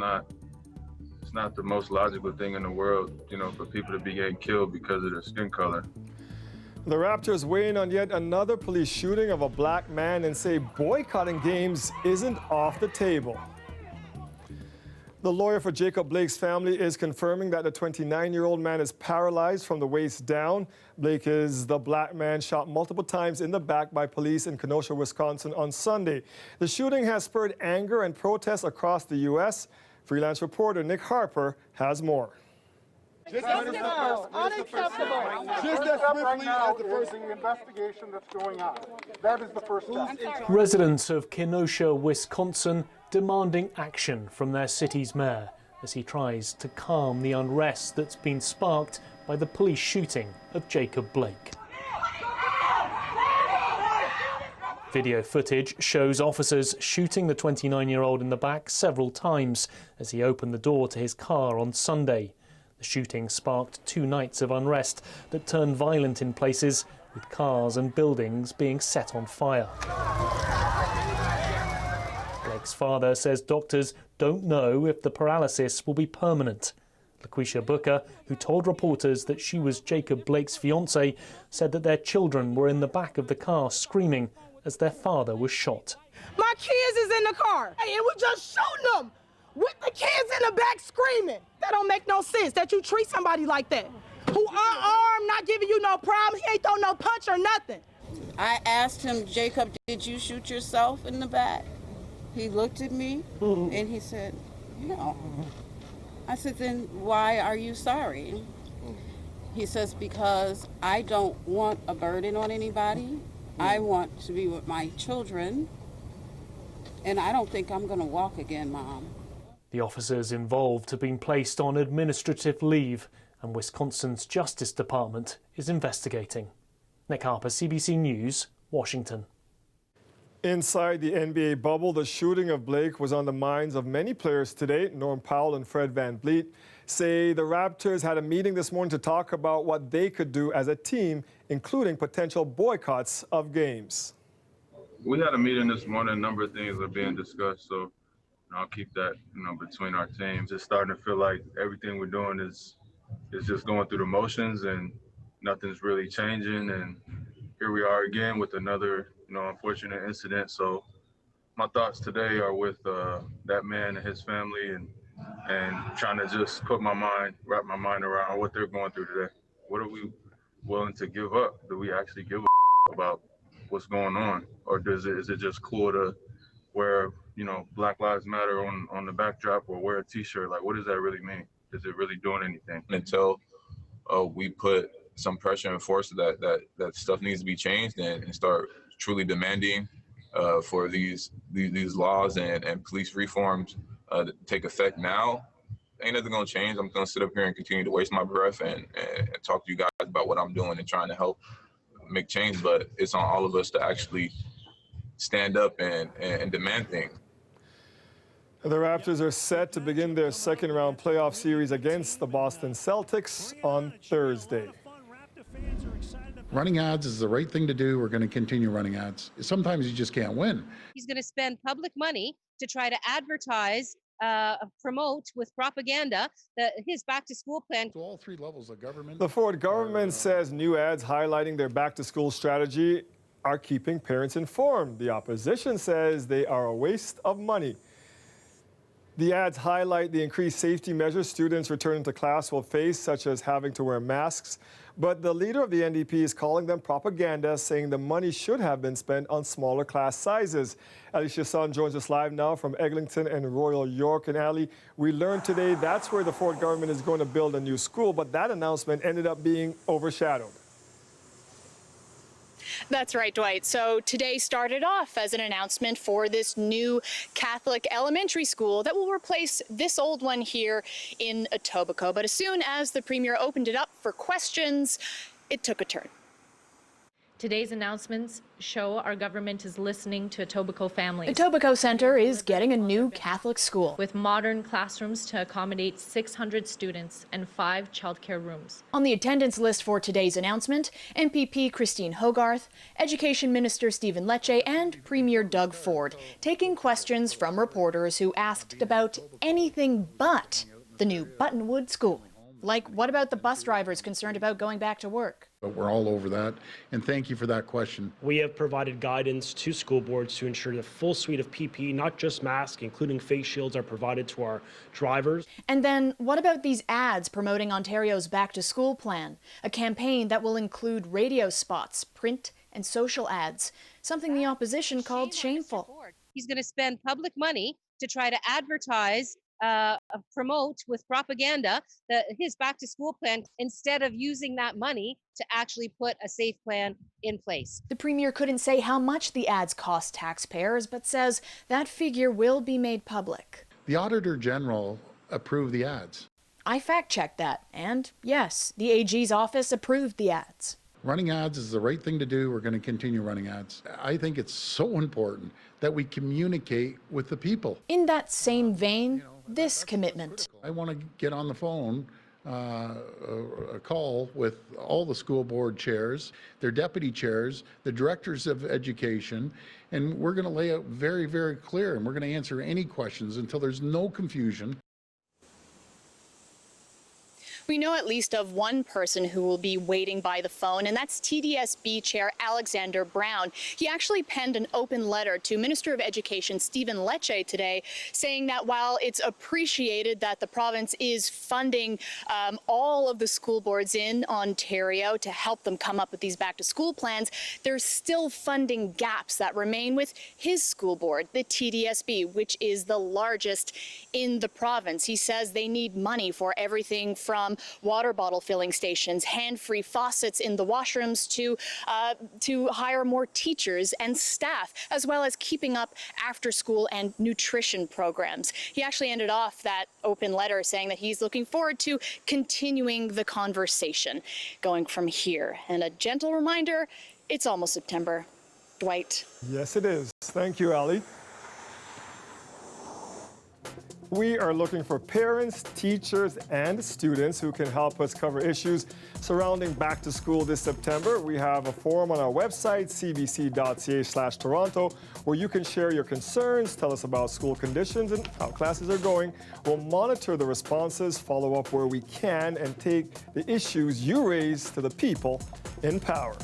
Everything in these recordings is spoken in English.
it's not the most logical thing in the world, you know, for people to be getting killed because of their skin color. The Raptors weigh in on yet another police shooting of a black man and say boycotting games isn't off the table. The lawyer for Jacob Blake's family is confirming that the 29-year-old man is paralyzed from the waist down. Blake is the black man shot multiple times in the back by police in Kenosha, Wisconsin on Sunday. The shooting has spurred anger and protests across the U.S. Freelance reporter Nick Harper has more. Unacceptable. Just as swiftly as the first investigation that's going on. That is the first step. Residents of Kenosha, Wisconsin, demanding action from their city's mayor as he tries to calm the unrest that's been sparked by the police shooting of Jacob Blake. Video footage shows officers shooting the 29-year-old in the back several times as he opened the door to his car on Sunday. The shooting sparked 2 nights of unrest that turned violent in places, with cars and buildings being set on fire. Blake's father says doctors don't know if the paralysis will be permanent. LaQuisha Booker, who told reporters that she was Jacob Blake's fiancée, said that their children were in the back of the car screaming as their father was shot. My kids is in the car, and we just shooting them with the kids in the back screaming. That don't make no sense that you treat somebody like that, who unarmed, not giving you no problem. He ain't throw no punch or nothing. I asked him, Jacob, did you shoot yourself in the back? He looked at me and he said, no. I said, then why are you sorry? He says, because I don't want a burden on anybody. I want to be with my children, and I don't think I'm going to walk again, Mom. The officers involved have been placed on administrative leave, and Wisconsin's Justice Department is investigating. Nick Harper, CBC News, Washington. Inside the NBA bubble, the shooting of Blake was on the minds of many players today. Norm Powell and Fred VanVleet say the Raptors had a meeting this morning to talk about what they could do as a team, including potential boycotts of games. We had a meeting this morning. A number of things are being discussed, so I'll keep that, between our teams. It's starting to feel like everything we're doing is just going through the motions and nothing's really changing. And here we are again with another, unfortunate incident. So my thoughts today are with that man and his family and trying to just wrap my mind around what they're going through today. What are we willing to give up? Do we actually give a about what's going on? Or is it just cool to wear, Black Lives Matter on the backdrop or wear a t-shirt? Like, what does that really mean? Is it really doing anything? Until we put some pressure and force that stuff needs to be changed and start truly demanding for these laws and police reforms to take effect now, ain't nothing gonna change. I'm gonna sit up here and continue to waste my breath and talk to you guys about what I'm doing and trying to help make change, but it's on all of us to actually stand up and demand things. The Raptors are set to begin their second-round playoff series against the Boston Celtics on Thursday. Running ads is the right thing to do. We're going to continue running ads. Sometimes you just can't win. He's going to spend public money to try to advertise, promote with propaganda his back-to-school plan. So all 3 levels of government. The Ford government says new ads highlighting their back-to-school strategy are keeping parents informed. The opposition says they are a waste of money. The ads highlight the increased safety measures students returning to class will face, such as having to wear masks. But the leader of the NDP is calling them propaganda, saying the money should have been spent on smaller class sizes. Alicia Sun joins us live now from Eglinton and Royal York. And Ali, we learned today that's where the Ford government is going to build a new school, but that announcement ended up being overshadowed. That's right, Dwight. So today started off as an announcement for this new Catholic elementary school that will replace this old one here in Etobicoke. But as soon as the Premier opened it up for questions, it took a turn. Today's announcements show our government is listening to Etobicoke families. Etobicoke Center is getting a new Catholic school With modern classrooms to accommodate 600 students and 5 childcare rooms. On the attendance list for today's announcement, MPP Christine Hogarth, Education Minister Stephen Lecce, and Premier Doug Ford, taking questions from reporters who asked about anything but the new Buttonwood School. Like, what about the bus drivers concerned about going back to work? But we're all over that, and thank you for that question. We have provided guidance to school boards to ensure the full suite of PPE, not just masks, including face shields, are provided to our drivers. And then what about these ads promoting Ontario's Back to School plan? A campaign that will include radio spots, print and social ads, something the opposition called shameful. He's going to spend public money to try to advertise, promote with propaganda his back to school plan instead of using that money to actually put a safe plan in place. The Premier couldn't say how much the ads cost taxpayers, but says that figure will be made public. The Auditor General approved the ads. I fact-checked that, and yes, the AG's office approved the ads. Running ads is the right thing to do. We're going to continue running ads. I think it's so important that we communicate with the people. In that same vein, this commitment. I want to get on the phone, a call with all the school board chairs, their deputy chairs, the directors of education, and we're going to lay out very, very clear, and we're going to answer any questions until there's no confusion. We know at least of one person who will be waiting by the phone, and that's TDSB Chair Alexander Brown. He actually penned an open letter to Minister of Education Stephen Lecce today, saying that while it's appreciated that the province is funding all of the school boards in Ontario to help them come up with these back-to-school plans, there's still funding gaps that remain with his school board, the TDSB, which is the largest in the province. He says they need money for everything from water bottle filling stations, hand-free faucets in the washrooms, to hire more teachers and staff, as well as keeping up after-school and nutrition programs. He actually ended off that open letter saying that he's looking forward to continuing the conversation going from here. And a gentle reminder, it's almost September. Dwight. Yes, it is. Thank you, Ali. We are looking for parents, teachers, and students who can help us cover issues surrounding back to school this September. We have a forum on our website, cbc.ca/Toronto, where you can share your concerns, tell us about school conditions and how classes are going. We'll monitor the responses, follow up where we can, and take the issues you raise to the people in power.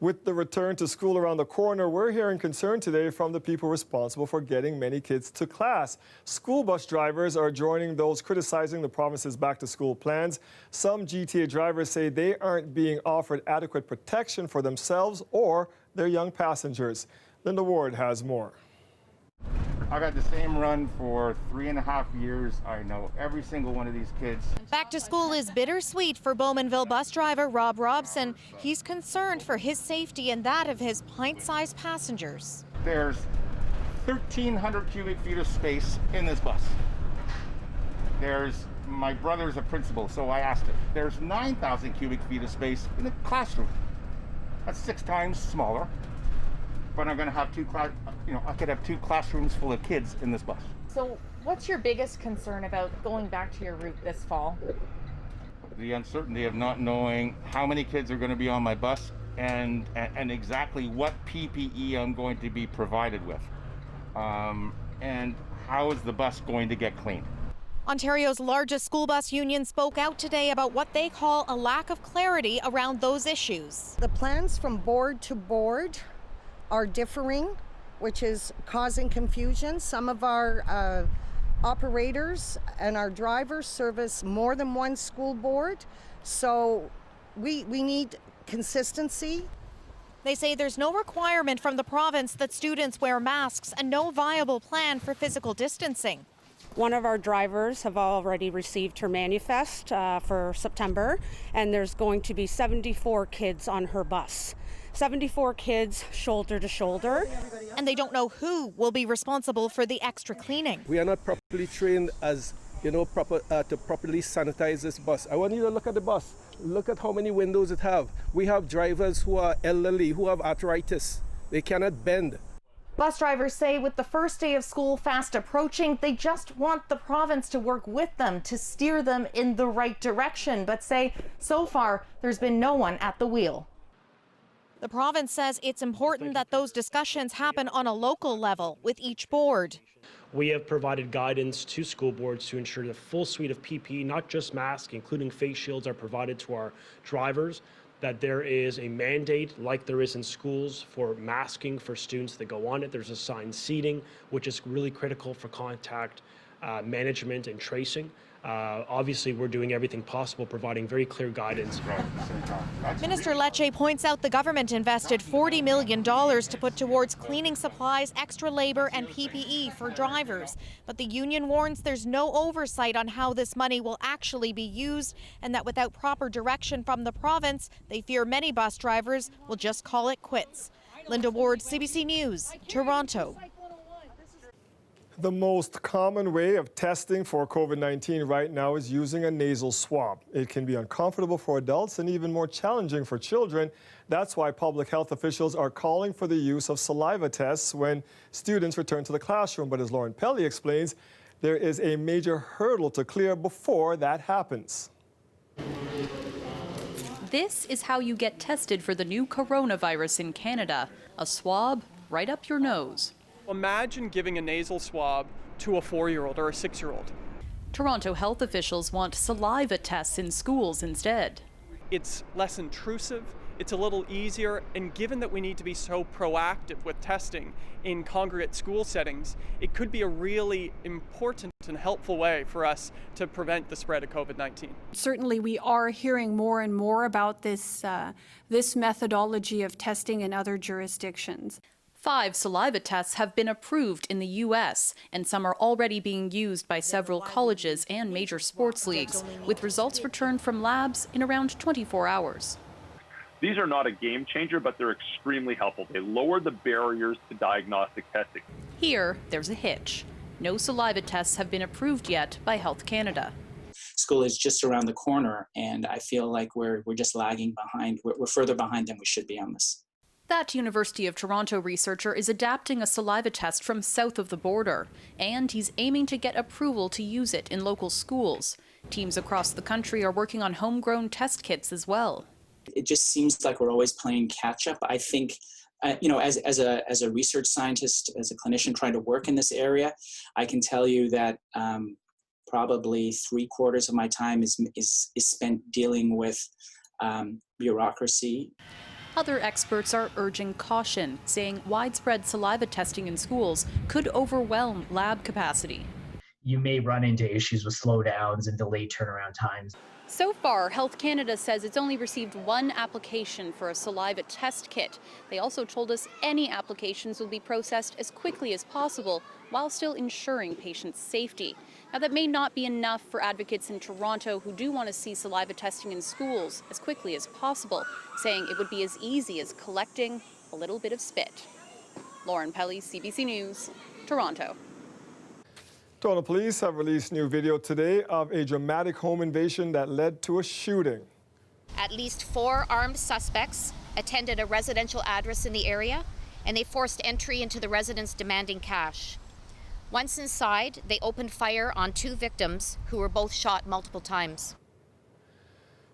With the return to school around the corner, we're hearing concern today from the people responsible for getting many kids to class. School bus drivers are joining those criticizing the province's back-to-school plans. Some GTA drivers say they aren't being offered adequate protection for themselves or their young passengers. Linda Ward has more. I've had the same run for 3.5 years. I know every single one of these kids. Back to school is bittersweet for Bowmanville bus driver Rob Robson. He's concerned for his safety and that of his pint-sized passengers. There's 1,300 cubic feet of space in this bus. My brother's a principal, so I asked him. There's 9,000 cubic feet of space in the classroom. That's 6 times smaller. But I'm going to have I could have 2 classrooms full of kids in this bus. So what's your biggest concern about going back to your route this fall? The uncertainty of not knowing how many kids are going to be on my bus and exactly what PPE I'm going to be provided with. And how is the bus going to get cleaned? Ontario's largest school bus union spoke out today about what they call a lack of clarity around those issues. The plans from board to board are differing, which is causing confusion. Some of our operators and our drivers service more than one school board, so we need consistency. They say there's no requirement from the province that students wear masks and no viable plan for physical distancing. One of our drivers have already received her manifest for September, and there's going to be 74 kids on her bus. 74 kids shoulder to shoulder. And they don't know who will be responsible for the extra cleaning. We are not properly trained as to properly sanitize this bus. I want you to look at the bus. Look at how many windows it have. We have drivers who are elderly, who have arthritis. They cannot bend. Bus drivers say with the first day of school fast approaching, they just want the province to work with them to steer them in the right direction, but say so far there's been no one at the wheel. The province says it's important that those discussions happen on a local level with each board. We have provided guidance to school boards to ensure the full suite of PPE, not just masks, including face shields, are provided to our drivers, that there is a mandate like there is in schools for masking for students that go on it. There's assigned seating, which is really critical for contact management and tracing. Obviously, we're doing everything possible, providing very clear guidance. Minister Lecce points out the government invested $40 million to put towards cleaning supplies, extra labor and PPE for drivers. But the union warns there's no oversight on how this money will actually be used, and that without proper direction from the province, they fear many bus drivers will just call it quits. Linda Ward, CBC News, Toronto. The most common way of testing for COVID-19 right now is using a nasal swab. It can be uncomfortable for adults and even more challenging for children. That's why public health officials are calling for the use of saliva tests when students return to the classroom. But as Lauren Pelly explains, there is a major hurdle to clear before that happens. This is how you get tested for the new coronavirus in Canada. A swab right up your nose. Imagine giving a nasal swab to a 4-year-old or a 6-year-old. Toronto health officials want saliva tests in schools instead. It's less intrusive, it's a little easier, and given that we need to be so proactive with testing in congregate school settings, it could be a really important and helpful way for us to prevent the spread of COVID-19. Certainly we are hearing more and more about this methodology of testing in other jurisdictions. 5 saliva tests have been approved in the U.S., and some are already being used by several colleges and major sports leagues, with results returned from labs in around 24 hours. These are not a game changer, but they're extremely helpful. They lower the barriers to diagnostic testing. Here, there's a hitch. No saliva tests have been approved yet by Health Canada. School is just around the corner, and I feel like we're just lagging behind. We're further behind than we should be on this. That University of Toronto researcher is adapting a saliva test from south of the border, and he's aiming to get approval to use it in local schools. Teams across the country are working on homegrown test kits as well. It just seems like we're always playing catch up. I think, as a research scientist, as a clinician trying to work in this area, I can tell you that probably 3/4 of my time is spent dealing with bureaucracy. Other experts are urging caution, saying widespread saliva testing in schools could overwhelm lab capacity. You may run into issues with slowdowns and delayed turnaround times. So far, Health Canada says it's only received 1 application for a saliva test kit. They also told us any applications will be processed as quickly as possible while still ensuring patients' safety. Now, that may not be enough for advocates in Toronto who do want to see saliva testing in schools as quickly as possible, saying it would be as easy as collecting a little bit of spit. Lauren Pelly, CBC News, Toronto. Toronto police have released new video today of a dramatic home invasion that led to a shooting. At least 4 armed suspects attended a residential address in the area, and they forced entry into the residence demanding cash. Once inside, they opened fire on 2 victims who were both shot multiple times.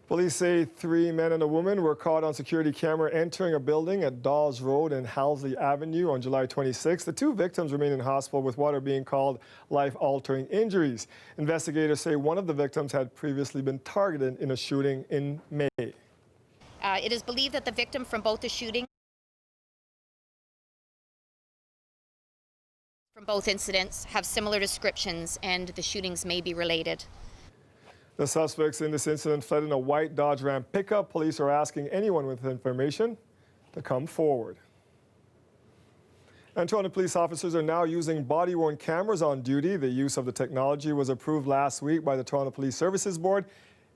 Police say 3 men and a woman were caught on security camera entering a building at Dawes Road and Halsey Avenue on July 26. The 2 victims remain in hospital with what are being called life-altering injuries. Investigators say one of the victims had previously been targeted in a shooting in May. It is believed that the victim from both the shooting from both incidents have similar descriptions, and the shootings may be related. The suspects in this incident fled in a white Dodge Ram pickup. Police are asking anyone with information to come forward. And Toronto police officers are now using body-worn cameras on duty. The use of the technology was approved last week by the Toronto Police Services Board.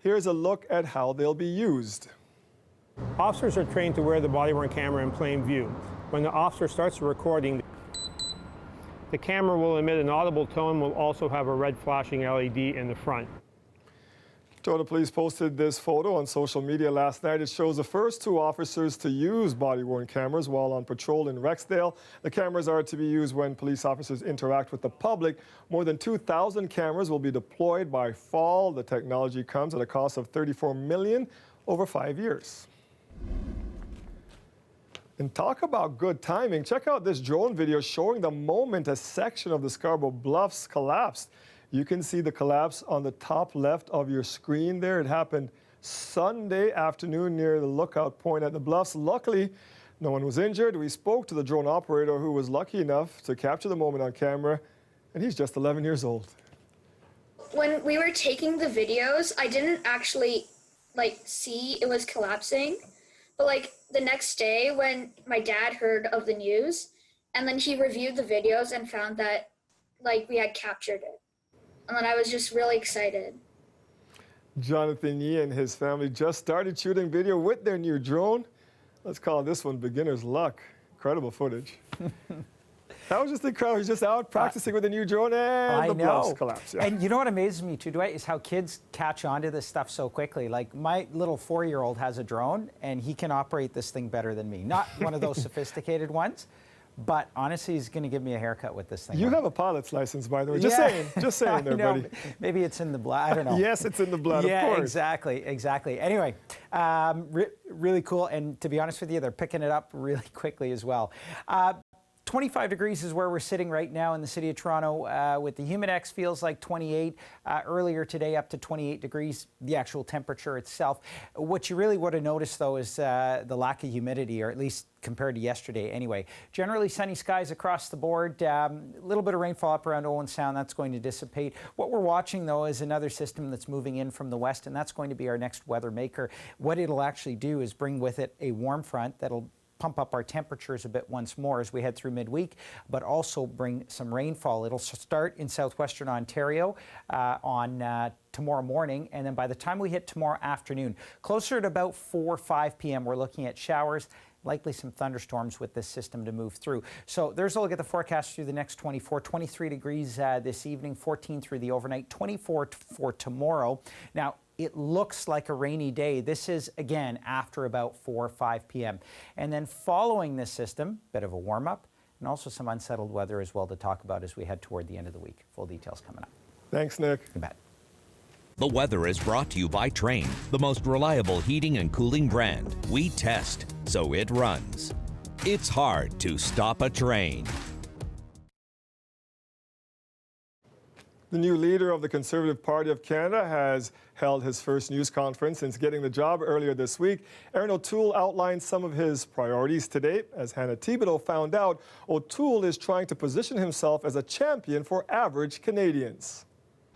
Here's a look at how they'll be used. Officers are trained to wear the body-worn camera in plain view. When the officer starts recording, The camera will emit an audible tone, will also have a red flashing LED in the front. Toronto Police posted this photo on social media last night. It shows the first 2 officers to use body-worn cameras while on patrol in Rexdale. The cameras are to be used when police officers interact with the public. More than 2,000 cameras will be deployed by fall. The technology comes at a cost of $34 million over 5 years. And talk about good timing. Check out this drone video showing the moment a section of the Scarborough Bluffs collapsed. You can see the collapse on the top left of your screen there. It happened Sunday afternoon near the lookout point at the Bluffs. Luckily, no one was injured. We spoke to the drone operator who was lucky enough to capture the moment on camera, and he's just 11 years old. When we were taking the videos, I didn't actually see it was collapsing, but the next day when my dad heard of the news, and then he reviewed the videos and found that we had captured it. And then I was just really excited. Jonathan Yee and his family just started shooting video with their new drone. Let's call this one beginner's luck. Incredible footage. That was just incredible. He's just out practicing with a new drone and the Bluffs collapse. Yeah. And you know what amazes me too, Dwight, is how kids catch on to this stuff so quickly. Like my little 4-year-old has a drone and he can operate this thing better than me. Not one of those sophisticated ones, but honestly, he's going to give me a haircut with this thing. You have a pilot's license, by the way. Just saying there, buddy. Maybe it's in the blood. I don't know. Yes, it's in the blood, of course. Exactly. Anyway, really cool. And to be honest with you, they're picking it up really quickly as well. 25 degrees is where we're sitting right now in the city of Toronto with the Humidex feels like 28. Earlier today up to 28 degrees, the actual temperature itself. What you really would have noticed though is the lack of humidity, or at least compared to yesterday anyway. Generally sunny skies across the board. A little bit of rainfall up around Owen Sound. That's going to dissipate. What we're watching though is another system that's moving in from the west, and that's going to be our next weather maker. What it'll actually do is bring with it a warm front that'll pump up our temperatures a bit once more as we head through midweek, but also bring some rainfall. It'll start in southwestern Ontario on tomorrow morning, and then by the time we hit tomorrow afternoon, closer to about 4 or 5 p.m., we're looking at showers, likely some thunderstorms with this system to move through. So there's a look at the forecast through the next 23 degrees this evening, 14 through the overnight, 24 for tomorrow. Now, it looks like a rainy day. This is, again, after about 4 or 5 p.m. And then following this system, bit of a warm-up, and also some unsettled weather as well to talk about as we head toward the end of the week. Full details coming up. Thanks, Nick. You bet. The weather is brought to you by Trane, the most reliable heating and cooling brand. We test, so it runs. It's hard to stop a train. The new leader of the Conservative Party of Canada has held his first news conference since getting the job earlier this week. Erin O'Toole outlined some of his priorities today. As Hannah Thibodeau found out, O'Toole is trying to position himself as a champion for average Canadians.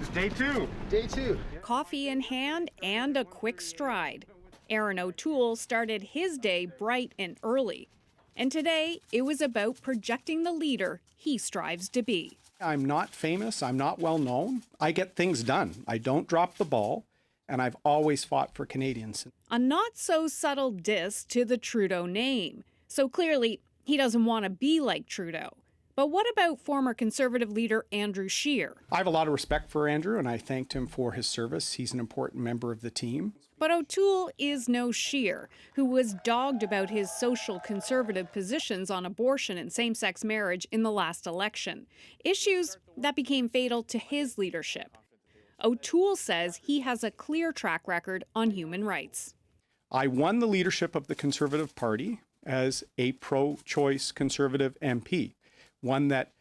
It's day two. Coffee in hand and a quick stride. Erin O'Toole started his day bright and early. And today, it was about projecting the leader he strives to be. I'm not famous, I'm not well known. I get things done. I don't drop the ball, and I've always fought for Canadians. A not so subtle diss to the Trudeau name. So clearly, he doesn't want to be like Trudeau. But what about former Conservative leader Andrew Scheer? I have a lot of respect for Andrew, and I thanked him for his service. He's an important member of the team. But O'Toole is no Scheer, who was dogged about his social conservative positions on abortion and same-sex marriage in the last election, issues that became fatal to his leadership. O'Toole says he has a clear track record on human rights. I won the leadership of the Conservative Party as a pro-choice Conservative MP, one that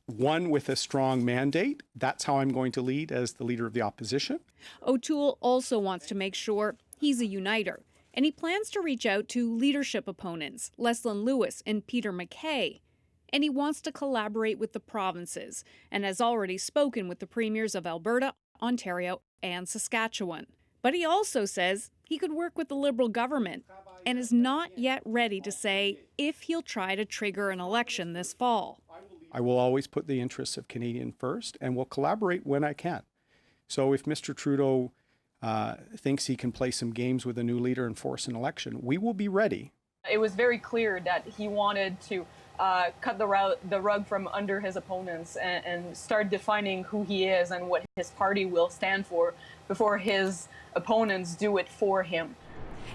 won with a strong mandate. That's how I'm going to lead as the leader of the opposition. O'Toole also wants to make sure he's a uniter, and he plans to reach out to leadership opponents, Leslyn Lewis and Peter MacKay. And he wants to collaborate with the provinces, and has already spoken with the premiers of Alberta, Ontario, and Saskatchewan. But he also says he could work with the Liberal government, and is not yet ready to say if he'll try to trigger an election this fall. I will always put the interests of Canadians first, and will collaborate when I can. So if Mr. Trudeau thinks he can play some games with a new leader and force an election, we will be ready. It was very clear that he wanted to cut the rug from under his opponents and start defining who he is and what his party will stand for before his opponents do it for him.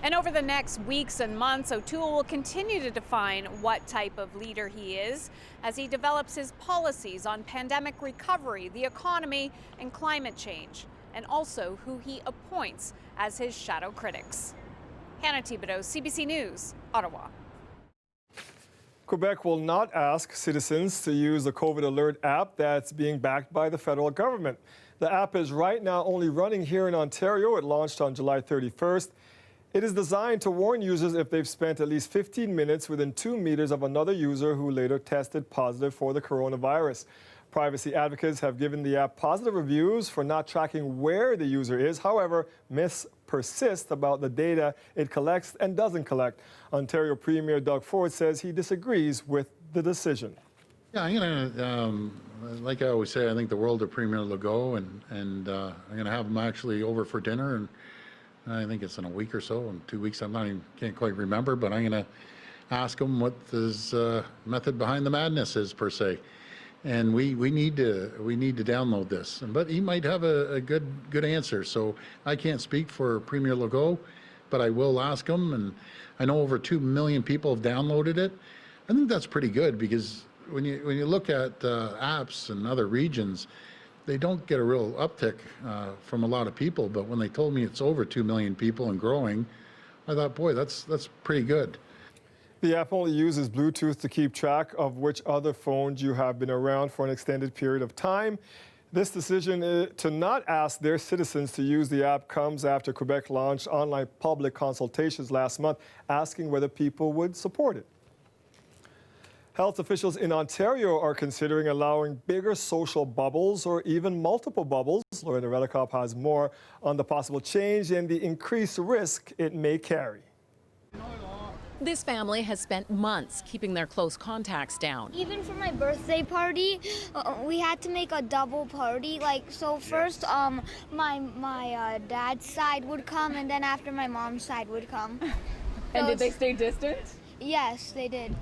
And over the next weeks and months, O'Toole will continue to define what type of leader he is as he develops his policies on pandemic recovery, the economy, and climate change, and also who he appoints as his shadow critics. Hannah Thibodeau, CBC News, Ottawa. Quebec will not ask citizens to use the COVID Alert app that's being backed by the federal government. The app is right now only running here in Ontario. It launched on July 31st. It is designed to warn users if they've spent at least 15 minutes within 2 meters of another user who later tested positive for the coronavirus. Privacy advocates have given the app positive reviews for not tracking where the user is. However, myths persist about the data it collects and doesn't collect. Ontario Premier Doug Ford says he disagrees with the decision. Yeah, I'm going to, like I always say, I think the world of Premier Legault, and I'm going to have him actually over for dinner, and I think it's in a week or so, in 2 weeks, can't quite remember, but I'm going to ask him what his method behind the madness is, per se. And we need to download this. But he might have a good answer. So I can't speak for Premier Legault, but I will ask him. And I know over 2 million people have downloaded it. I think that's pretty good, because when you look at apps in other regions, they don't get a real uptick from a lot of people. But when they told me it's over 2 million people and growing, I thought, boy, that's pretty good. The app only uses Bluetooth to keep track of which other phones you have been around for an extended period of time. This decision to not ask their citizens to use the app comes after Quebec launched online public consultations last month, asking whether people would support it. Health officials in Ontario are considering allowing bigger social bubbles or even multiple bubbles. Lorena Redekop has more on the possible change and the increased risk it may carry. This family has spent months keeping their close contacts down. Even for my birthday party, we had to make a double party. So first, my dad's side would come, and then after my mom's side would come. And did they stay distant? Yes, they did.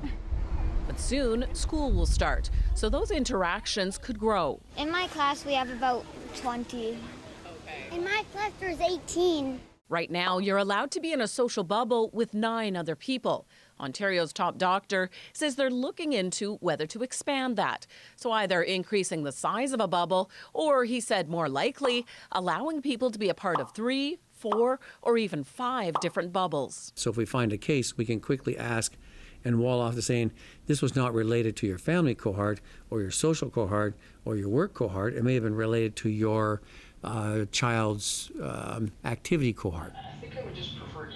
But soon, school will start, so those interactions could grow. In my class, we have about 20. Okay. In my class, there's 18. Right now, you're allowed to be in a social bubble with 9 other people. Ontario's top doctor says they're looking into whether to expand that. So either increasing the size of a bubble, or, he said more likely, allowing people to be a part of 3, 4, or even 5 different bubbles. So if we find a case, we can quickly ask and wall off to saying this was not related to your family cohort or your social cohort or your work cohort. It may have been related to your child's activity cohort.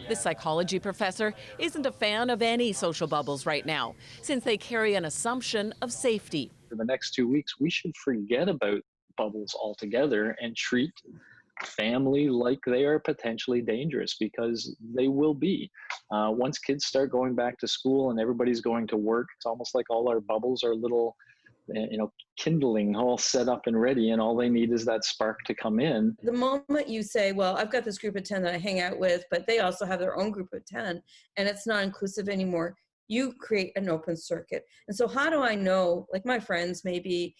This psychology professor isn't a fan of any social bubbles right now, since they carry an assumption of safety. For the next 2 weeks, we should forget about bubbles altogether and treat family like they are potentially dangerous, because they will be. Once kids start going back to school and everybody's going to work, it's almost like all our bubbles are little kindling, all set up and ready, and all they need is that spark to come in. The moment you say, well, I've got this group of 10 that I hang out with, but they also have their own group of 10, and it's not inclusive anymore, you create an open circuit. And so how do I know, like my friends may be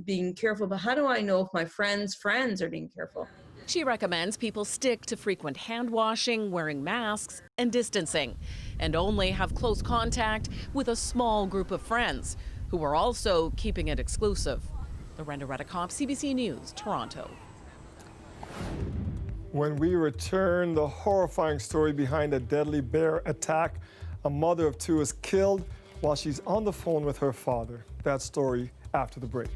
being careful, but how do I know if my friends' friends are being careful? She recommends people stick to frequent hand washing, wearing masks, and distancing, and only have close contact with a small group of friends, who are also keeping it exclusive. Lorena Redekop, CBC News, Toronto. When we return, the horrifying story behind a deadly bear attack. A mother of 2 is killed while she's on the phone with her father. That story after the break.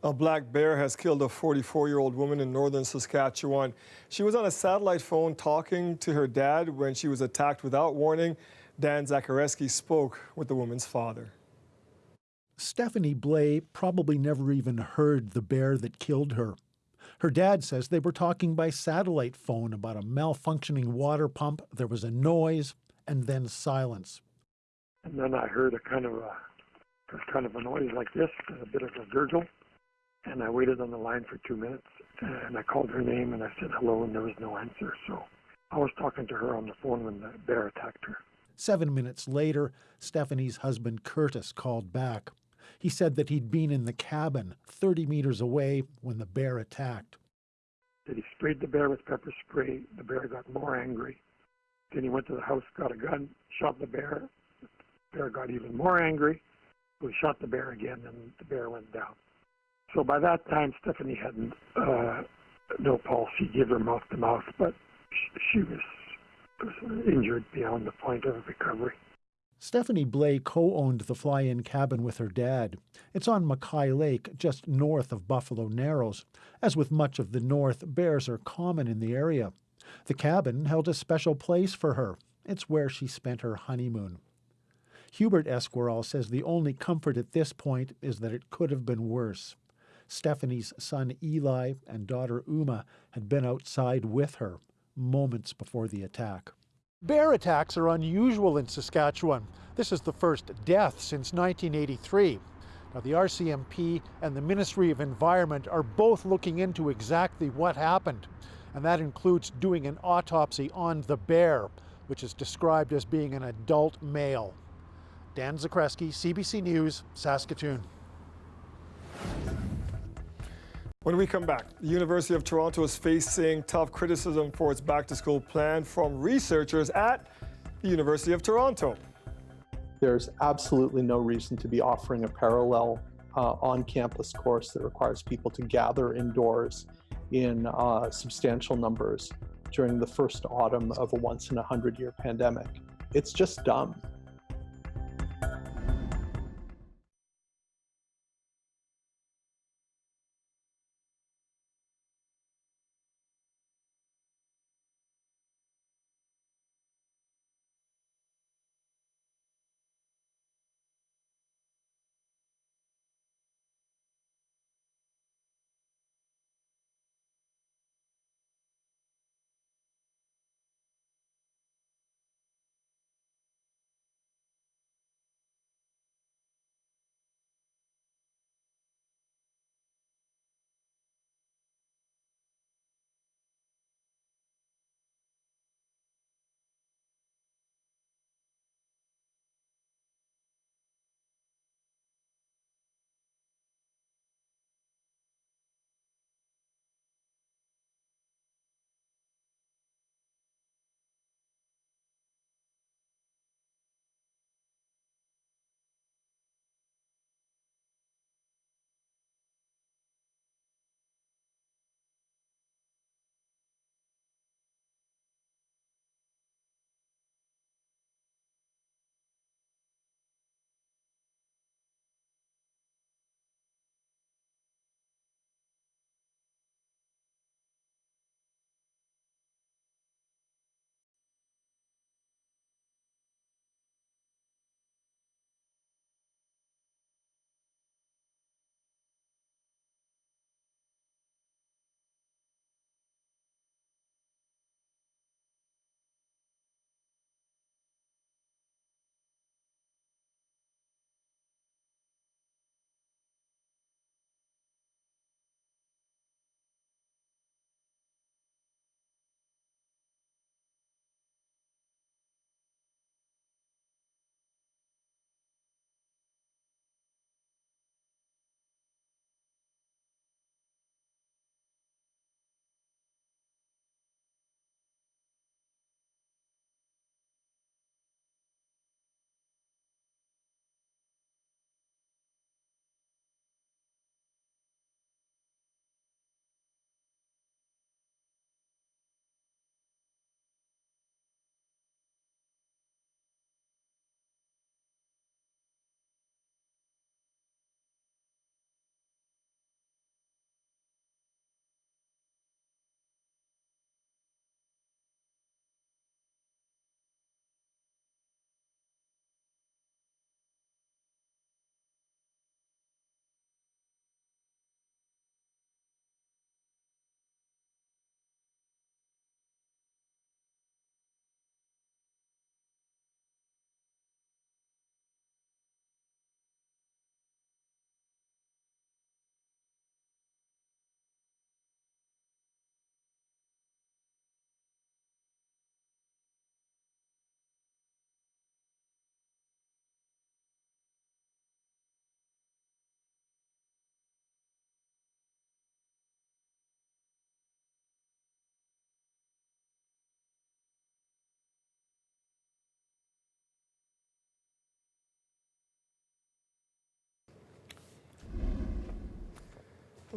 A black bear has killed a 44-year-old woman in northern Saskatchewan. She was on a satellite phone talking to her dad when she was attacked without warning. Dan Zakareski spoke with the woman's father. Stephanie Blais probably never even heard the bear that killed her. Her dad says they were talking by satellite phone about a malfunctioning water pump. There was a noise and then silence. And then I heard a kind of a noise like this, a bit of a gurgle. And I waited on the line for 2 minutes, and I called her name and I said hello, and there was no answer. So I was talking to her on the phone when the bear attacked her. 7 minutes later, Stephanie's husband Curtis called back. He said that he'd been in the cabin 30 meters away when the bear attacked. He sprayed the bear with pepper spray. The bear got more angry. Then he went to the house, got a gun, shot the bear. The bear got even more angry. We shot the bear again, and the bear went down. So by that time, Stephanie had no pulse. She gave her mouth to mouth, but she was injured beyond the point of recovery. Stephanie Blais co-owned the fly-in cabin with her dad. It's on Mackay Lake, just north of Buffalo Narrows. As with much of the north, bears are common in the area. The cabin held a special place for her. It's where she spent her honeymoon. Hubert Esquirol says the only comfort at this point is that it could have been worse. Stephanie's son Eli and daughter Uma had been outside with her moments before the attack. Bear attacks are unusual in Saskatchewan. This is the first death since 1983. Now, the RCMP and the Ministry of Environment are both looking into exactly what happened, and that includes doing an autopsy on the bear, which is described as being an adult male. Dan Zakreski, CBC News, Saskatoon. When we come back, the University of Toronto is facing tough criticism for its back-to-school plan from researchers at the University of Toronto. There's absolutely no reason to be offering a parallel on-campus course that requires people to gather indoors in substantial numbers during the first autumn of a once-in-a-100-year pandemic. It's just dumb.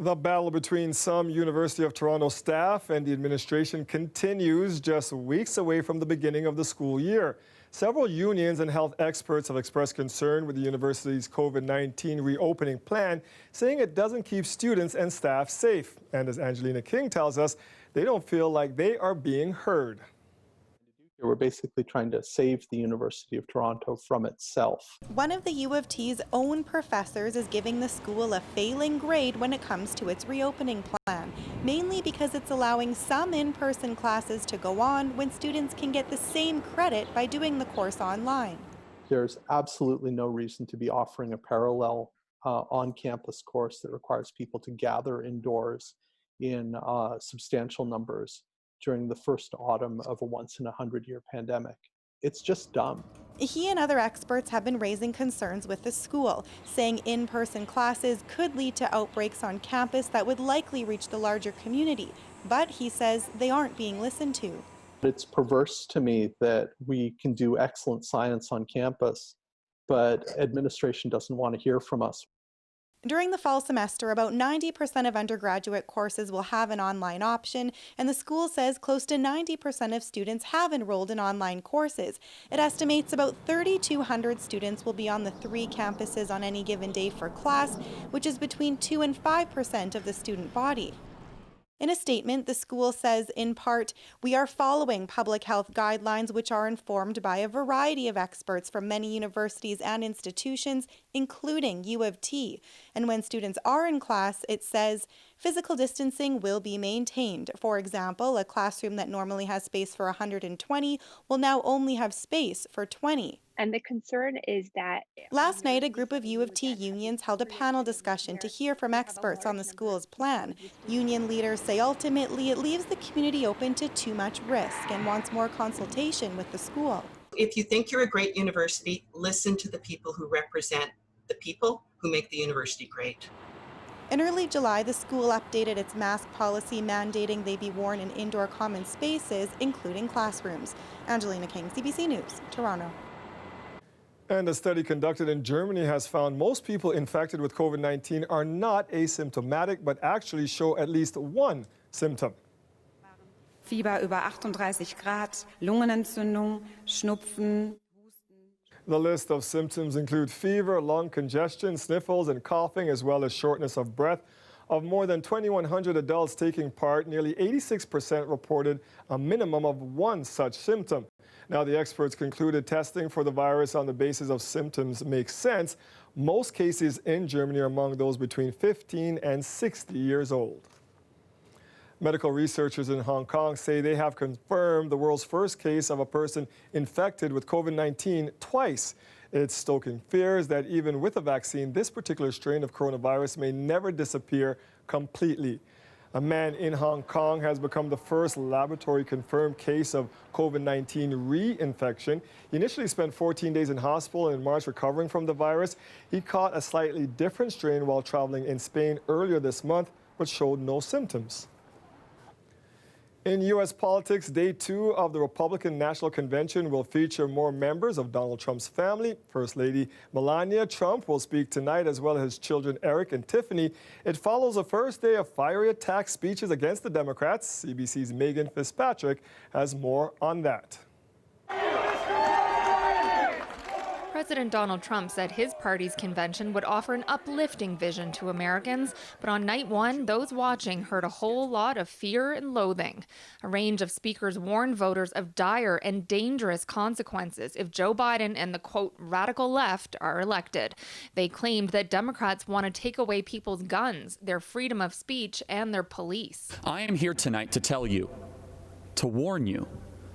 The battle between some University of Toronto staff and the administration continues just weeks away from the beginning of the school year. Several unions and health experts have expressed concern with the university's COVID-19 reopening plan, saying it doesn't keep students and staff safe. And as Angelina King tells us, they don't feel like they are being heard. We're basically trying to save the University of Toronto from itself. One of the U of T's own professors is giving the school a failing grade when it comes to its reopening plan, mainly because it's allowing some in-person classes to go on when students can get the same credit by doing the course online. There's absolutely no reason to be offering a parallel on-campus course that requires people to gather indoors in substantial numbers during the first autumn of a once-in-a-100-year pandemic. It's just dumb. He and other experts have been raising concerns with the school, saying in-person classes could lead to outbreaks on campus that would likely reach the larger community. But he says they aren't being listened to. It's perverse to me that we can do excellent science on campus, but administration doesn't want to hear from us. During the fall semester, about 90% of undergraduate courses will have an online option, and the school says close to 90% of students have enrolled in online courses. It estimates about 3,200 students will be on the 3 campuses on any given day for class, which is between 2 and 5% of the student body. In a statement, the school says, in part, we are following public health guidelines which are informed by a variety of experts from many universities and institutions, including U of T. And when students are in class, it says, physical distancing will be maintained. For example, a classroom that normally has space for 120 will now only have space for 20. And the concern is that last night, a group of U of T unions held a panel discussion to hear from experts on the school's plan. Union leaders say ultimately it leaves the community open to too much risk and wants more consultation with the school. If you think you're a great university, listen to the people who represent the people who make the university great. In early July, the school updated its mask policy, mandating they be worn in indoor common spaces, including classrooms. Angelina King, CBC News, Toronto. And a study conducted in Germany has found most people infected with COVID-19 are not asymptomatic, but actually show at least one symptom. Fieber über 38 Grad, Lungenentzündung, Schnupfen. The list of symptoms include fever, lung congestion, sniffles, and coughing, as well as shortness of breath. Of more than 2,100 adults taking part, nearly 86% reported a minimum of one such symptom. Now, the experts concluded testing for the virus on the basis of symptoms makes sense. Most cases in Germany are among those between 15 and 60 years old. Medical researchers in Hong Kong say they have confirmed the world's first case of a person infected with COVID-19 twice. It's stoking fears that even with a vaccine, this particular strain of coronavirus may never disappear completely. A man in Hong Kong has become the first laboratory-confirmed case of COVID-19 reinfection. He initially spent 14 days in hospital in March recovering from the virus. He caught a slightly different strain while traveling in Spain earlier this month, but showed no symptoms. In U.S. politics, day 2 of the Republican National Convention will feature more members of Donald Trump's family. First Lady Melania Trump will speak tonight, as well as his children Eric and Tiffany. It follows a first day of fiery attack speeches against the Democrats. CBC's Megan Fitzpatrick has more on that. President Donald Trump said his party's convention would offer an uplifting vision to Americans, but on night 1, those watching heard a whole lot of fear and loathing. A range of speakers warned voters of dire and dangerous consequences if Joe Biden and the, quote, radical left are elected. They claimed that Democrats want to take away people's guns, their freedom of speech, and their police. I am here tonight to tell you, to warn you,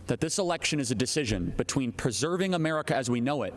that this election is a decision between preserving America as we know it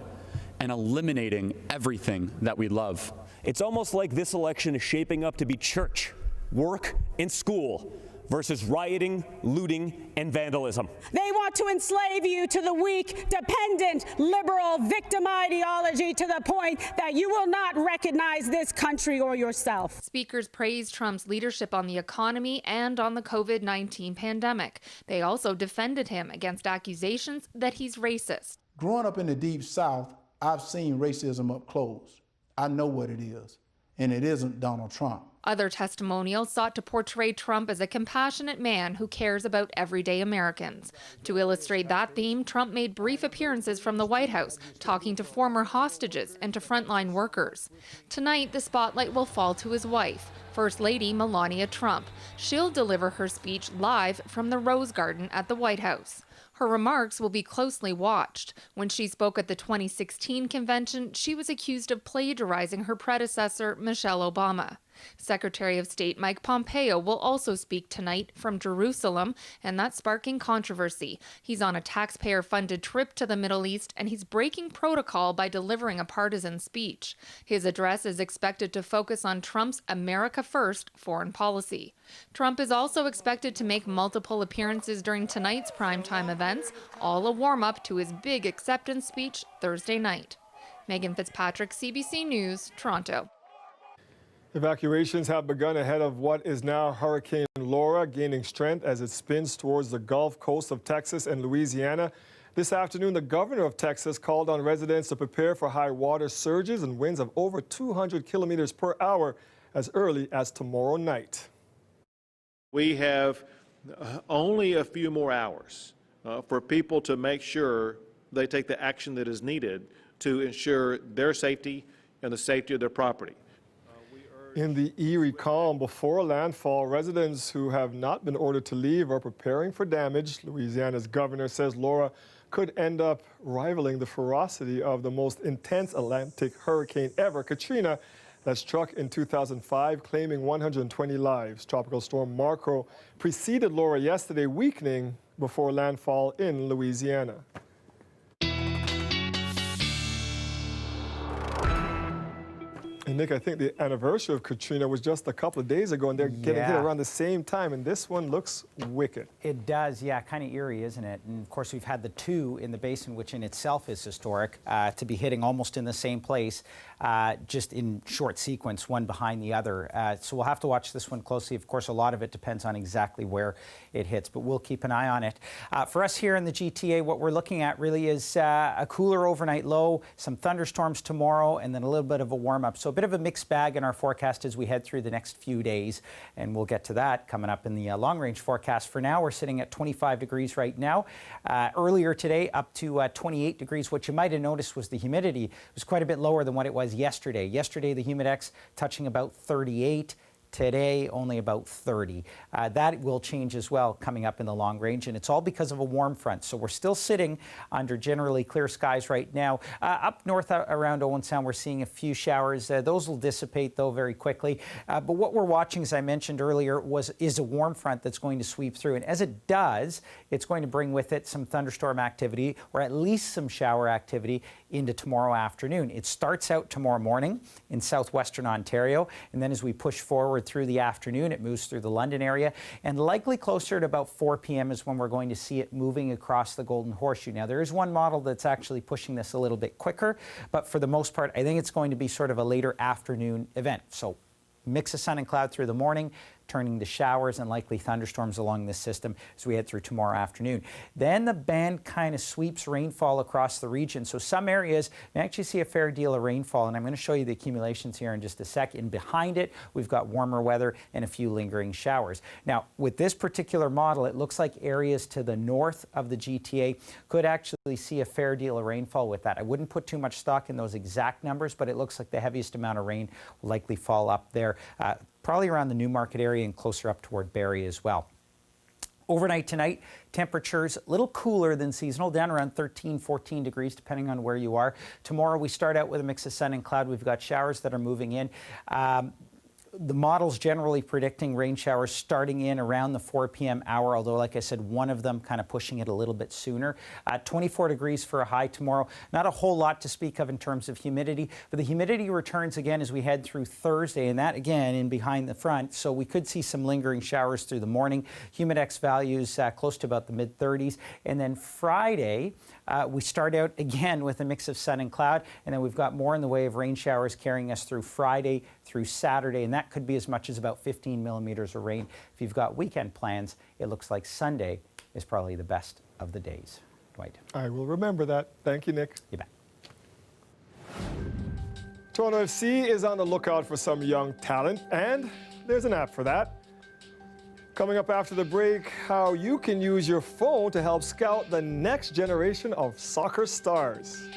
and eliminating everything that we love. It's almost like this election is shaping up to be church, work, and school versus rioting, looting, and vandalism. They want to enslave you to the weak, dependent, liberal, victim ideology to the point that you will not recognize this country or yourself. Speakers praised Trump's leadership on the economy and on the COVID-19 pandemic. They also defended him against accusations that he's racist. Growing up in the Deep South, I've seen racism up close. I know what it is, and it isn't Donald Trump. Other testimonials sought to portray Trump as a compassionate man who cares about everyday Americans. To illustrate that theme, Trump made brief appearances from the White House, talking to former hostages and to frontline workers. Tonight, the spotlight will fall to his wife, First Lady Melania Trump. She'll deliver her speech live from the Rose Garden at the White House. Her remarks will be closely watched. When she spoke at the 2016 convention, she was accused of plagiarizing her predecessor, Michelle Obama. Secretary of State Mike Pompeo will also speak tonight from Jerusalem, and that's sparking controversy. He's on a taxpayer-funded trip to the Middle East, and he's breaking protocol by delivering a partisan speech. His address is expected to focus on Trump's America First foreign policy. Trump is also expected to make multiple appearances during tonight's primetime events, all a warm-up to his big acceptance speech Thursday night. Megan Fitzpatrick, CBC News, Toronto. Evacuations have begun ahead of what is now Hurricane Laura, gaining strength as it spins towards the Gulf Coast of Texas and Louisiana. This afternoon, the governor of Texas called on residents to prepare for high water surges and winds of over 200 kilometers per hour as early as tomorrow night. We have only a few more hours for people to make sure they take the action that is needed to ensure their safety and the safety of their property. In the eerie calm before landfall, residents who have not been ordered to leave are preparing for damage. Louisiana's governor says Laura could end up rivaling the ferocity of the most intense Atlantic hurricane ever, Katrina, that struck in 2005, claiming 120 lives. Tropical storm Marco preceded Laura yesterday, weakening before landfall in Louisiana. And Nick, I think the anniversary of Katrina was just a couple of days ago, and they're getting hit around the same time, and this one looks wicked. It does, yeah, kind of eerie, isn't it? And of course, we've had the two in the basin, which in itself is historic, to be hitting almost in the same place, just in short sequence, one behind the other. So we'll have to watch this one closely. Of course, a lot of it depends on exactly where it hits, but we'll keep an eye on it. For us here in the GTA, what we're looking at really is a cooler overnight low, some thunderstorms tomorrow, and then a little bit of a warm-up. So a bit of a mixed bag in our forecast as we head through the next few days, and we'll get to that coming up in the long-range forecast. For now, we're sitting at 25 degrees right now. Earlier today, up to 28 degrees. What you might have noticed was the humidity was quite a bit lower than what it was yesterday. Yesterday, the humidex touching about 38. Today, only about 30. That will change as well coming up in the long range, and it's all because of a warm front. So we're still sitting under generally clear skies right now. Up north around Owen Sound, we're seeing a few showers. Those will dissipate, though, very quickly. But what we're watching, as I mentioned earlier, is a warm front that's going to sweep through. And as it does, it's going to bring with it some thunderstorm activity, or at least some shower activity, into tomorrow afternoon. It starts out tomorrow morning in southwestern Ontario, and then as we push forward through the afternoon, it moves through the London area, and likely closer at about 4 p.m. is when we're going to see it moving across the Golden Horseshoe. Now, there is one model that's actually pushing this a little bit quicker, but for the most part, I think it's going to be sort of a later afternoon event. So mix of sun and cloud through the morning, turning to showers and likely thunderstorms along this system as we head through tomorrow afternoon. Then the band kind of sweeps rainfall across the region. So some areas may actually see a fair deal of rainfall, and I'm going to show you the accumulations here in just a sec. And behind it, we've got warmer weather and a few lingering showers. Now, with this particular model, it looks like areas to the north of the GTA could actually see a fair deal of rainfall with that. I wouldn't put too much stock in those exact numbers, but it looks like the heaviest amount of rain will likely fall up there. Probably around the Newmarket area and closer up toward Barrie as well. Overnight tonight, temperatures a little cooler than seasonal, down around 13, 14 degrees, depending on where you are. Tomorrow, we start out with a mix of sun and cloud. We've got showers that are moving in. The model's generally predicting rain showers starting in around the 4 p.m. hour, although, like I said, one of them kind of pushing it a little bit sooner. 24 degrees for a high tomorrow. Not a whole lot to speak of in terms of humidity, but the humidity returns again as we head through Thursday, and that again in behind the front. So we could see some lingering showers through the morning. Humidex values close to about the mid-30s. And then Friday, we start out again with a mix of sun and cloud, and then we've got more in the way of rain showers carrying us through Friday, through Saturday, and that could be as much as about 15 millimeters of rain. If you've got weekend plans, it looks like Sunday is probably the best of the days. Dwight. I will remember that. Thank you, Nick. You bet. Toronto FC is on the lookout for some young talent, and there's an app for that. Coming up after the break, how you can use your phone to help scout the next generation of soccer stars.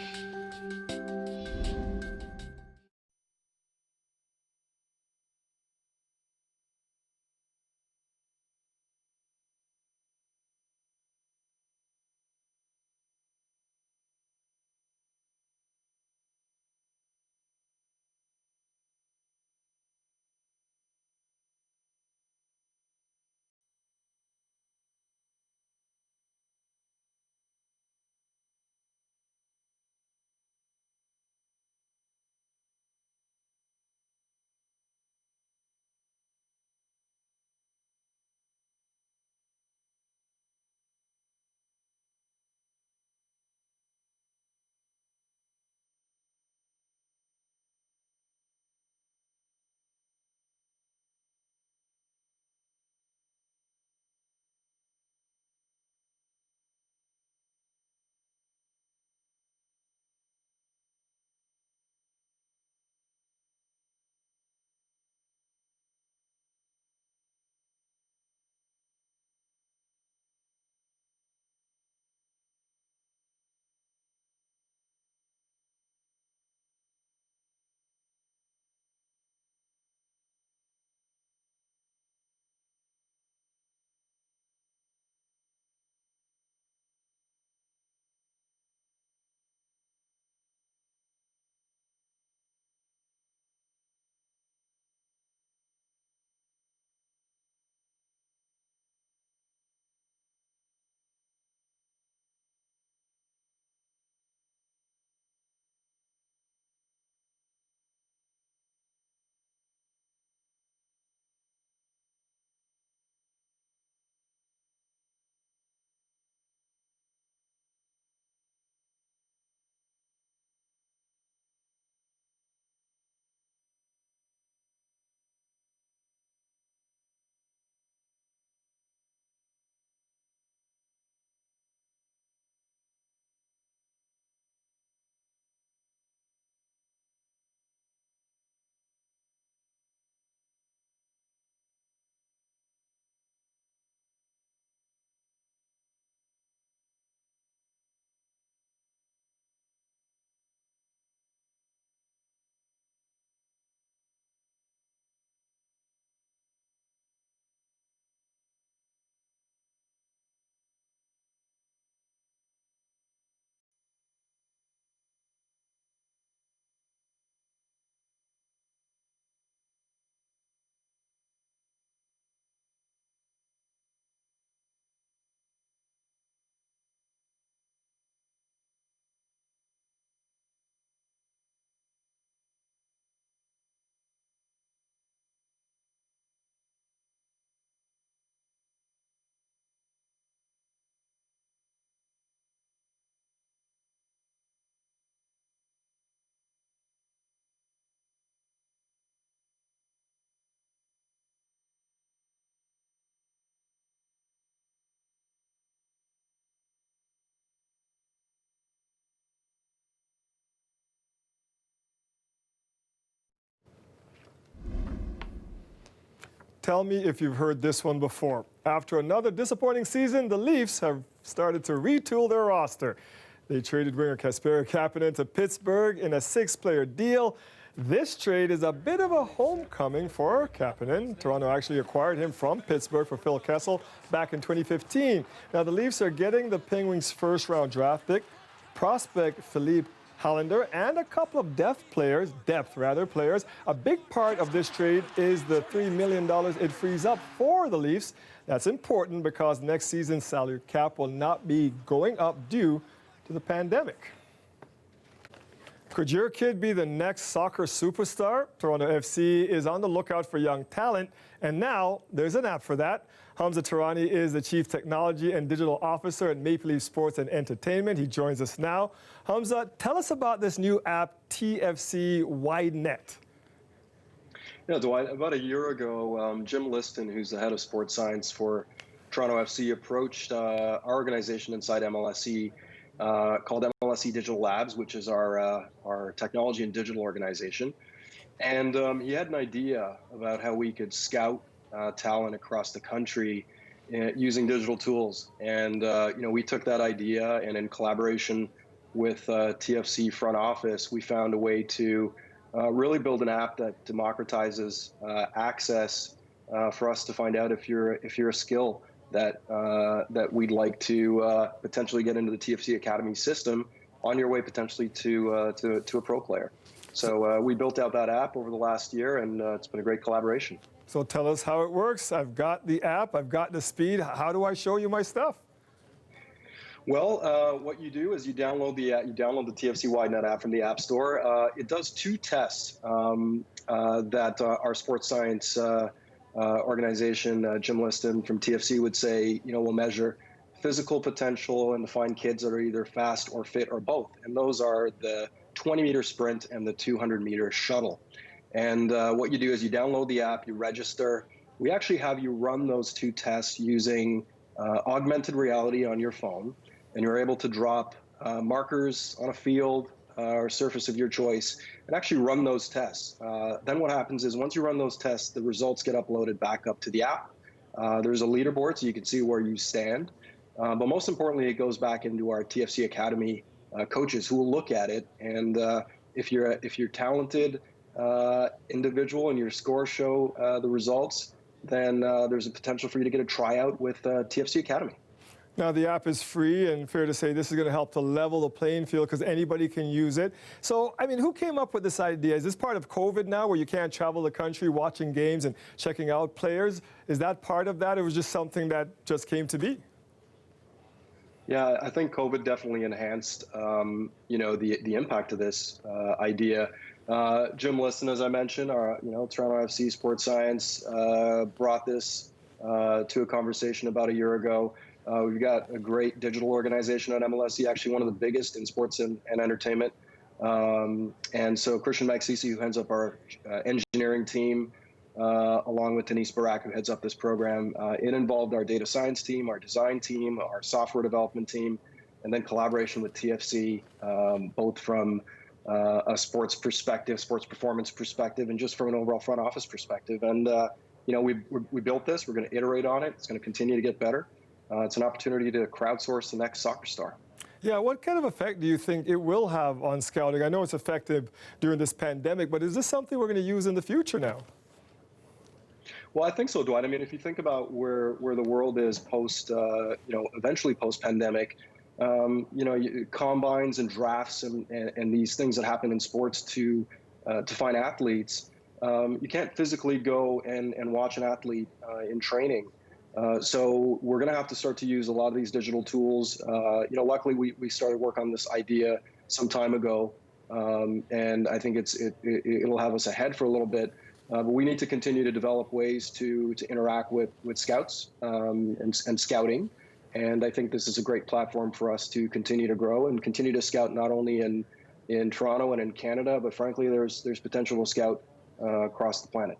Tell me if you've heard this one before. After another disappointing season, the Leafs have started to retool their roster. They traded winger Kasperi Kapanen to Pittsburgh in a 6-player deal. This trade is a bit of a homecoming for Kapanen. Toronto actually acquired him from Pittsburgh for Phil Kessel back in 2015. Now, the Leafs are getting the Penguins' first-round draft pick, prospect Philippe Hallander, and a couple of depth players. A big part of this trade is the $3 million it frees up for the Leafs. That's important because next season's salary cap will not be going up due to the pandemic. Could your kid be the next soccer superstar? Toronto FC is on the lookout for young talent, and now there's an app for that. Hamza Tarani is the Chief Technology and Digital Officer at Maple Leaf Sports and Entertainment. He joins us now. Hamza, tell us about this new app, TFC WideNet. Yeah, Dwight, about a year ago, Jim Liston, who's the head of sports science for Toronto FC, approached our organization inside MLSE called MLSE Digital Labs, which is our technology and digital organization. And he had an idea about how we could scout talent across the country using digital tools. And we took that idea, and in collaboration with TFC front office, we found a way to really build an app that democratizes access for us to find out if you're a skill that we'd like to potentially get into the TFC Academy system on your way potentially to a pro player. So we built out that app over the last year, and it's been a great collaboration. So tell us how it works. I've got the app, I've got the speed. How do I show you my stuff? Well, what you do is you download the TFC WideNet app from the App Store. It does two tests that our sports science organization, Jim Liston from TFC, would say, will measure physical potential and to find kids that are either fast or fit or both. And those are the 20-meter sprint and the 200-meter shuttle. And what you do is you download the app, you register. We actually have you run those two tests using augmented reality on your phone, and you're able to drop markers on a field or surface of your choice and actually run those tests. Then what happens is once you run those tests, the results get uploaded back up to the app. There's a leaderboard so you can see where you stand. But most importantly, it goes back into our TFC Academy coaches who will look at it. And if you're talented individual and your scores show the results, then there's a potential for you to get a tryout with TFC Academy. Now, the app is free, and fair to say this is going to help to level the playing field because anybody can use it. So, I mean, who came up with this idea? Is this part of COVID now where you can't travel the country watching games and checking out players? Is that part of that, or was just something that just came to be? Yeah, I think COVID definitely enhanced, the impact of this idea. Jim Liston, as I mentioned, our Toronto FC Sports Science brought this to a conversation about a year ago. We've got a great digital organization at MLSE, actually one of the biggest in sports and entertainment. And so Christian Magsisi, who heads up our engineering team, along with Denise Barak, who heads up this program, it involved our data science team, our design team, our software development team, and then collaboration with TFC, both from a sports perspective, sports performance perspective, and just from an overall front office perspective. And, we built this. We're going to iterate on it. It's going to continue to get better. It's an opportunity to crowdsource the next soccer star. Yeah, what kind of effect do you think it will have on scouting? I know it's effective during this pandemic, but is this something we're going to use in the future now? Well, I think so, Dwight. I mean, if you think about where the world is post, eventually post-pandemic, combines and drafts and these things that happen in sports to find athletes, you can't physically go and watch an athlete in training. So we're going to have to start to use a lot of these digital tools. Luckily we started work on this idea some time ago, and I think it'll have us ahead for a little bit. But we need to continue to develop ways to interact with scouts and scouting. And I think this is a great platform for us to continue to grow and continue to scout not only in Toronto and in Canada, but frankly, there's potential to scout across the planet.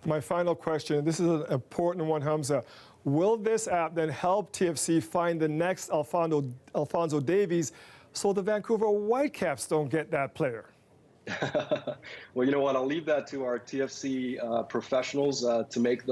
My final question, this is an important one, Hamza. Will this app then help TFC find the next Alphonso Davies so the Vancouver Whitecaps don't get that player? Well, you know what? I'll leave that to our TFC professionals to make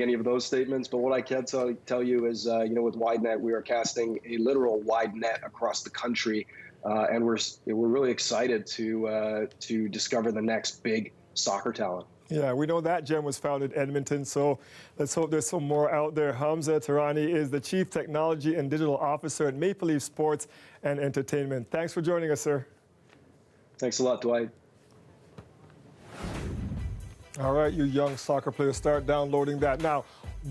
any of those statements. But what I can tell you is, with WideNet, we are casting a literal wide net across the country, and we're really excited to discover the next big soccer talent. Yeah, we know that gem was found in Edmonton, so let's hope there's some more out there. Hamza Tarani is the Chief Technology and Digital Officer at Maple Leaf Sports and Entertainment. Thanks for joining us, sir. Thanks a lot, Dwight. All right, you young soccer players, start downloading that. Now,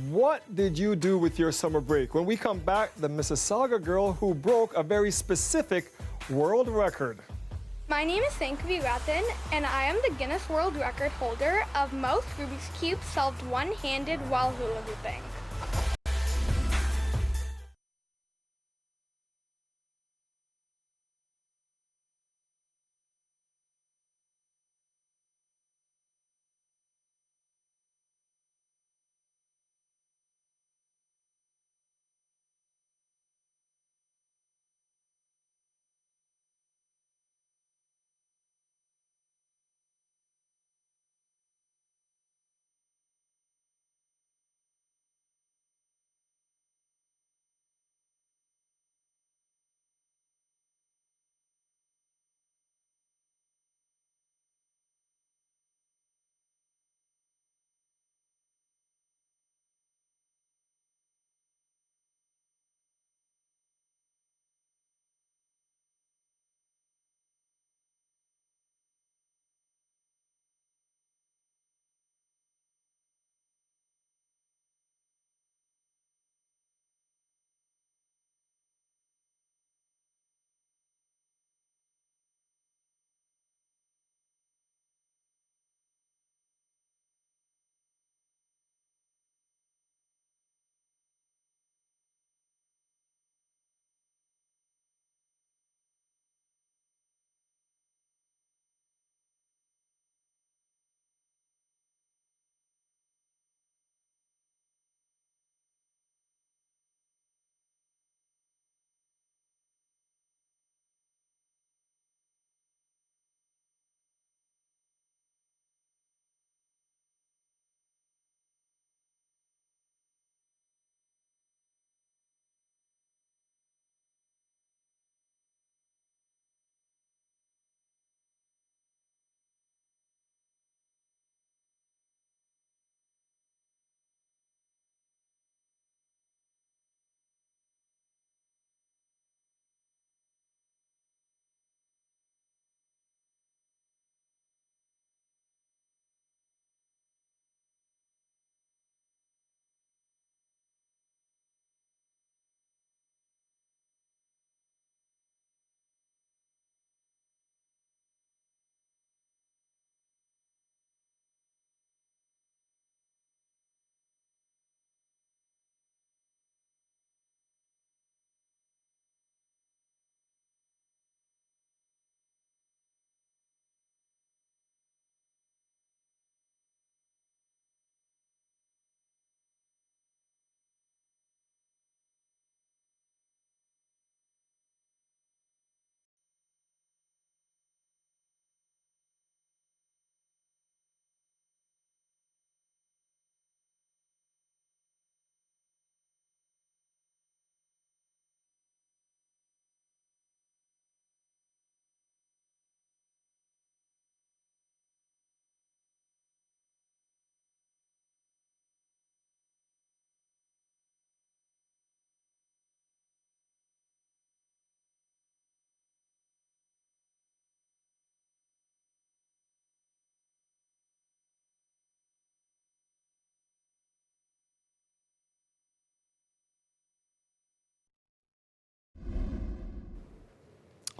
what did you do with your summer break? When we come back, the Mississauga girl who broke a very specific world record. My name is Sankavi Rathan, and I am the Guinness World Record holder of most Rubik's Cube solved one-handed while hula hooping.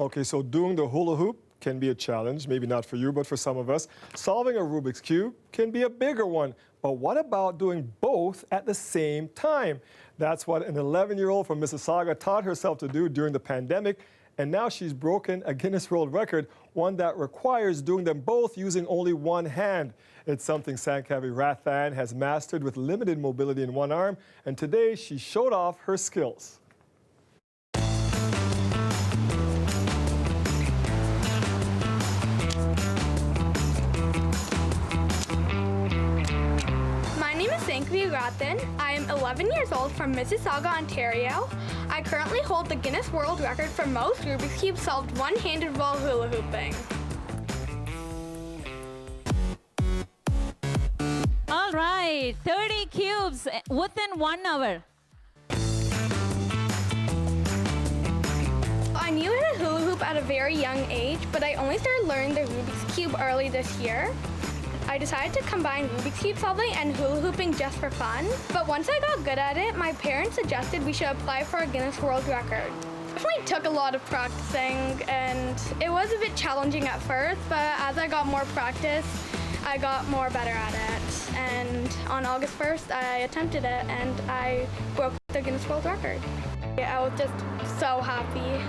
Okay, so doing the hula hoop can be a challenge, maybe not for you, but for some of us. Solving a Rubik's Cube can be a bigger one. But what about doing both at the same time? That's what an 11-year-old from Mississauga taught herself to do during the pandemic, and now she's broken a Guinness World Record, one that requires doing them both using only one hand. It's something Sankavi Rathan has mastered with limited mobility in one arm, and today she showed off her skills. I am 11 years old from Mississauga, Ontario. I currently hold the Guinness World Record for most Rubik's Cube solved one-handed while hula hooping. All right, 30 cubes within 1 hour. I knew how to hula hoop at a very young age, but I only started learning the Rubik's Cube early this year. I decided to combine Rubik's Cube solving and hula hooping just for fun. But once I got good at it, my parents suggested we should apply for a Guinness World Record. It definitely took a lot of practicing, and it was a bit challenging at first, but as I got more practice, I got more better at it. And on August 1st, I attempted it, and I broke the Guinness World Record. I was just so happy.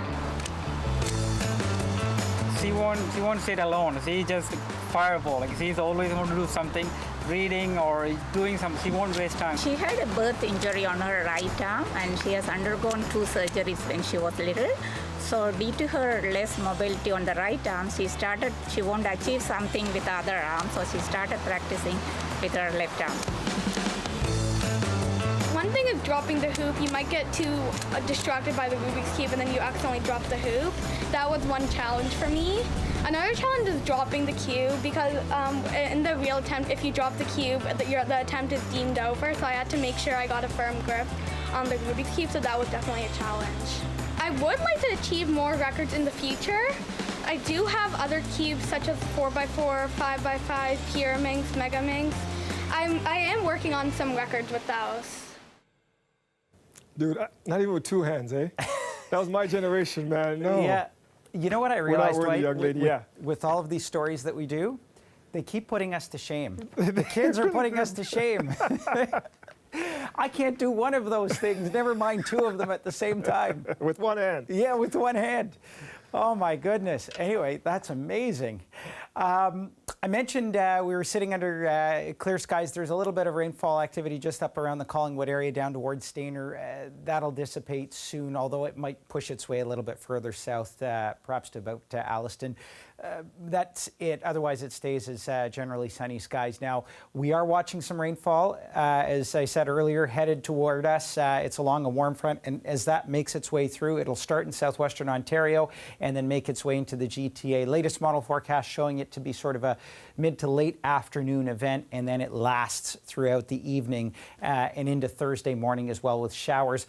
She won't sit alone. She just fireball. Like she's always want to do something, reading or doing something. She won't waste time. She had a birth injury on her right arm, and she has undergone 2 surgeries when she was little. So due to her less mobility on the right arm, she won't achieve something with the other arm. So she started practicing with her left arm. One thing is dropping the hoop. You might get too distracted by the Rubik's Cube and then you accidentally drop the hoop. That was one challenge for me. Another challenge is dropping the cube because in the real attempt, if you drop the cube, the attempt is deemed over. So I had to make sure I got a firm grip on the Rubik's Cube, so that was definitely a challenge. I would like to achieve more records in the future. I do have other cubes such as 4x4, 5x5, Pyraminx, Megaminx. I am working on some records with those. Dude, not even with 2 hands, eh? That was my generation, man. No. Yeah. You know what I realized, We're not worthy, young lady. With all of these stories that we do, they keep putting us to shame. The kids are putting us to shame. I can't do one of those things, never mind 2 of them at the same time. With 1 hand. Yeah, with 1 hand. Oh my goodness. Anyway, that's amazing. I mentioned we were sitting under clear skies. There's a little bit of rainfall activity just up around the Collingwood area down towards Stayner. That'll dissipate soon, although it might push its way a little bit further south, perhaps to about Alliston. That's it. Otherwise, it stays as generally sunny skies. Now, we are watching some rainfall, as I said earlier, headed toward us. It's along a warm front, and as that makes its way through, it'll start in southwestern Ontario and then make its way into the GTA. Latest model forecast showing it to be sort of a mid to late afternoon event, and then it lasts throughout the evening and into Thursday morning as well, with showers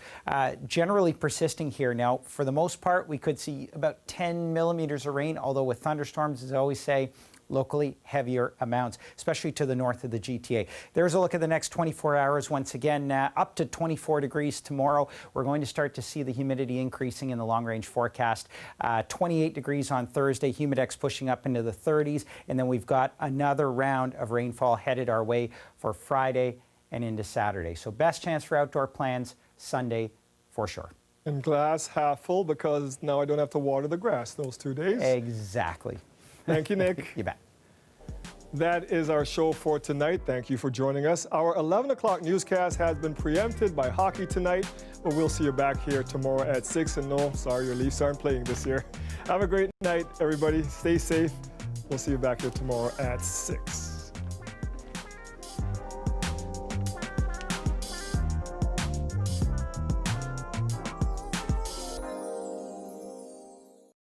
generally persisting here. Now, for the most part, we could see about 10 millimeters of rain, although with thunderstorms, as I always say, locally heavier amounts, especially to the north of the GTA. There's a look at the next 24 hours. Once again, up to 24 degrees tomorrow. We're going to start to see the humidity increasing in the long-range forecast. 28 degrees on Thursday, humidex pushing up into the 30s, and then we've got another round of rainfall headed our way for Friday and into Saturday. So best chance for outdoor plans Sunday for sure. And glass half full, because now I don't have to water the grass those 2 days. Exactly. Thank you, Nick. You bet. That is our show for tonight. Thank you for joining us. Our 11 o'clock newscast has been preempted by hockey tonight, but we'll see you back here tomorrow at 6. And no, sorry, your Leafs aren't playing this year. Have a great night, everybody. Stay safe. We'll see you back here tomorrow at 6.